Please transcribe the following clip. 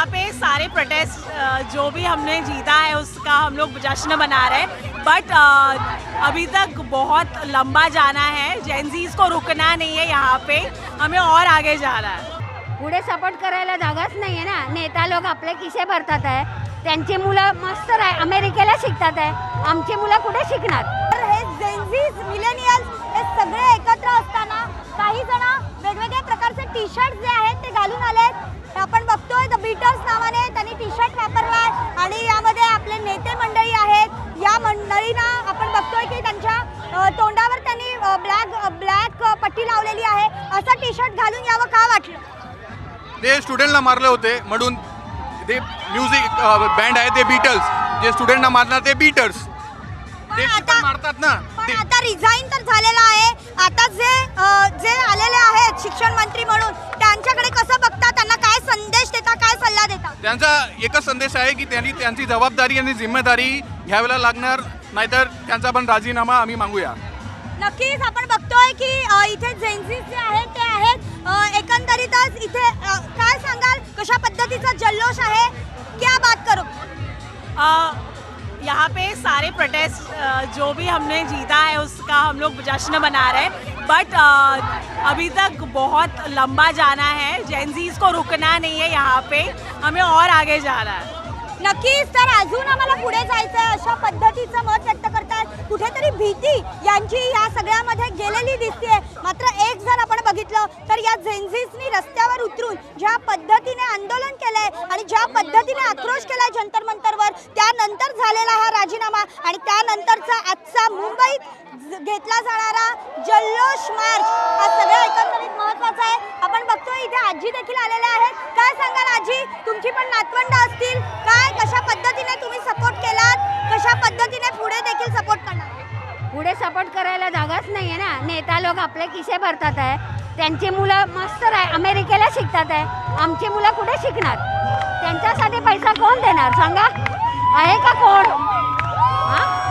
यहाँ पे सारे प्रोटेस्ट जो भी हमने जीता है उसका हम लोग जश्न मना रहे हैं, बट अभी तक बहुत लंबा जाना है। जेनजीज को रुकना नहीं है, यहाँ पे हमें और आगे जाना है। पुढे सपोर्ट करायला जागाच नाही आहे ना। नेता लोक आपले किसे भरतात आहे, त्यांची मुलं मस्त अमेरिकेला शिकतात आहे, आमची मुलं कुठे शिकणार? तर हे जेनझीज मिलेनियल्स हे सगळे एकत्र असताना काही जण वेगवेगळ्या प्रकारचे टी शर्ट जे आहेत ते घालून आलेत। आपण बघतोय द बीटर्स नावाने त्यांनी टी शर्ट वापरलाय आणि यामध्ये आपले नेते मंडळी आहेत। या मंडळींना आपण बघतोय की त्यांच्या तोंडावर त्यांनी ब्लॅक पट्टी लावलेली आहे। असा टी शर्ट घालून यावं का वाटलं? ते स्टुडंटला मारले होते म्हणून ते म्युझिक बँड आहे ते बीटल्स, जे स्टुडंटना मारणार ते बीटर्स, ते पण मारतात ना। पण आता रिझाईन तर झालेला आहे। आता जे आलेले आहेत शिक्षण मंत्री म्हणून त्यांच्याकडे कसं बघता, त्यांना काय संदेश देता, काय सल्ला देता? त्यांचा एकच संदेश आहे की त्यांनी त्यांची जबाबदारी आणि जिम्मेदारी घ्यायला लागणार, नाहीतर त्यांचा पण राजीनामा आम्ही मागूया। नक्कीच आपण बघतोय की इथे जेनझीज जे आहेत ते आहेत। एकंदरीतच इथे काय सांगाल, कशा पद्धतीचा जल्लोष आहे? क्या बात करो? यहाँ पे सारे प्रोटेस्ट जो भी हमने जीता है उसका हम लोग जश्न मना रहे हैं, बट अभी तक बहुत लंबा जाना है। जेनजीज को रुकना नहीं है, यहाँ पे हमें और आगे जाना है। नक्कीच, तर अजून आम्हाला पुढे जायचं आहे अशा पद्धतीचं मत व्यक्त करतात। कुठेतरी भीती यांची या सगळ्यामध्ये गेलेली दिसते। मात्र एक जर आपण बघितलं तर या जेनझीजनी रस्त्यावर उतरून ज्या पद्धतीने आंदोलन केलंय आणि ज्या पद्धतीने आक्रोश केलाय जंतर मंतरवर, त्यानंतर झालेला हा राजीनामा आणि त्यानंतरचा आजचा मुंबईत घेतला जाणारा जल्लोष मार्च हा सगळं एकंदरीत महत्त्वाचा आहे। आपण बघतोय इथे आजी देखील आलेल्या आहेत। काय सांगाल आजी, तुमची पण नातवंड असतील, काय कशा पद्धतीने तुम्ही सपोर्ट केलात, कशा पद्धतीने पुढे देखील सपोर्ट करणार? पुढे सपोर्ट करायला जागाच नाही आहे ना। नेता लोक आपले किसे भरतात आहे, त्यांची मुलं मस्त अमेरिकेला शिकतात आहे, आमची मुलं कुठे शिकणार? त्यांच्यासाठी पैसा कोण देणार सांगा? आहे का कोण? हां